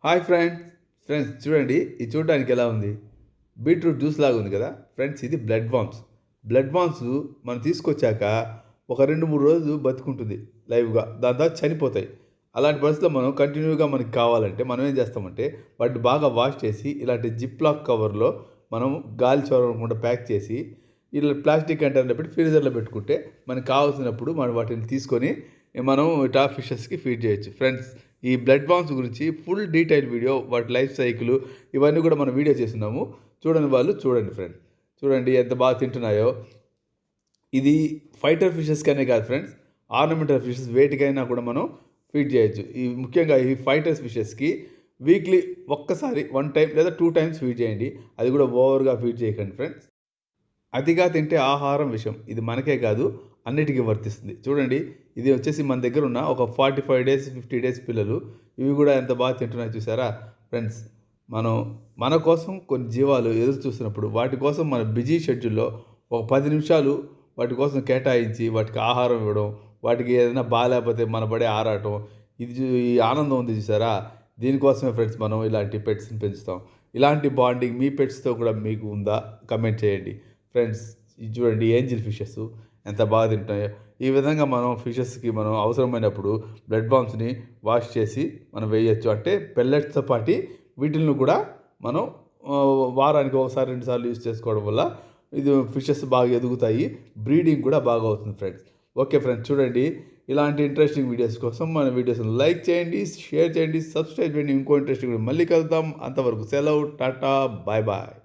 Hi friends చూడండి ఇది చూడడానికి ఎలా ఉంది. బీట్రూట్ జ్యూస్ లాగా ఉంది కదా ఫ్రెండ్స్. ఇది బ్లడ్ వామ్స్ మనం తీసుకొచ్చాక ఒక 2-3 రోజులు బతుకుంటుంది లైవ్గా. దాని తర్వాత చనిపోతాయి. అలాంటి పరిస్థితుల్లో మనం కంటిన్యూగా మనకి కావాలంటే మనం ఏం చేస్తామంటే వాటిని బాగా వాష్ చేసి ఇలాంటి జిప్ లాక్ కవర్లో మనం గాలి చొరవకుండా ప్యాక్ చేసి ఇలా ప్లాస్టిక్ కంటైనర్లో పెట్టి ఫ్రీజర్లో పెట్టుకుంటే మనకు కావాల్సినప్పుడు మనం వాటిని తీసుకొని మనం టాప్ ఫిషెస్కి ఫీడ్ చేయొచ్చు ఫ్రెండ్స్. ఈ బ్లడ్ బామ్స్ గురించి ఫుల్ డీటెయిల్ వీడియో, వాటి లైఫ్ సైకిల్ ఇవన్నీ కూడా మనం వీడియో చేస్తున్నాము. చూడని వాళ్ళు చూడండి ఫ్రెండ్స్. చూడండి ఎంత బాగా తింటున్నాయో. ఇది ఫైటర్ ఫిషెస్కనే కాదు ఫ్రెండ్స్, ఆర్నమెంటల్ ఫిషెస్ వేటికైనా కూడా మనం ఫీడ్ చేయొచ్చు. ఈ ముఖ్యంగా ఈ ఫైటర్స్ ఫిషెస్కి వీక్లీ ఒక్కసారి 1 టైం లేదా 2 టైమ్స్ ఫీడ్ చేయండి. అది కూడా ఓవర్గా ఫీడ్ చేయకండి ఫ్రెండ్స్. అతిగా తింటే ఆహారం విషం. ఇది మనకే కాదు అన్నిటికీ వర్తిస్తుంది. చూడండి ఇది వచ్చేసి మన దగ్గర ఉన్న ఒక 45 డేస్ 50 డేస్ పిల్లలు. ఇవి కూడా ఎంత బాగా తింటున్నాయి చూసారా ఫ్రెండ్స్. మన కోసం కొన్ని జీవాలు ఎదురు చూస్తున్నప్పుడు వాటి కోసం మన బిజీ షెడ్యూల్లో ఒక 10 నిమిషాలు వాటి కోసం కేటాయించి వాటికి ఆహారం ఇవ్వడం, వాటికి ఏదైనా బాగాలేకపోతే మన పడే ఆరాటం, ఈ ఆనందం ఉంది చూసారా. దీనికోసమే ఫ్రెండ్స్ మనం ఇలాంటి పెట్స్ని పెంచుతాం. ఇలాంటి బాండింగ్ మీ పెట్స్తో కూడా మీకు ఉందా? కమెంట్ చేయండి ఫ్రెండ్స్. ఇది చూడండి ఏంజిల్ ఫిషెస్ ఎంత బాగా తింటాయో. ఈ విధంగా మనం ఫిషెస్కి మనం అవసరమైనప్పుడు బ్లడ్ బామ్స్ని వాష్ చేసి మనం వేయచ్చు. అంటే పెల్లెట్స్తో పాటు వీటిని కూడా మనం వారానికి ఒకసారి 2 సార్లు యూజ్ చేసుకోవడం వల్ల ఇది ఫిషెస్ బాగా ఎదుగుతాయి, బ్రీడింగ్ కూడా బాగా అవుతుంది ఫ్రెండ్స్. ఓకే ఫ్రెండ్స్, చూడండి ఇలాంటి ఇంట్రెస్టింగ్ వీడియోస్ కోసం మన వీడియోస్ని లైక్ చేయండి, షేర్ చేయండి, సబ్స్క్రైబ్ చేయండి. ఇంకో ఇంట్రెస్టింగ్ మళ్ళీ కలుద్దాం. అంతవరకు సెలవు, టాటా, బాయ్ బాయ్.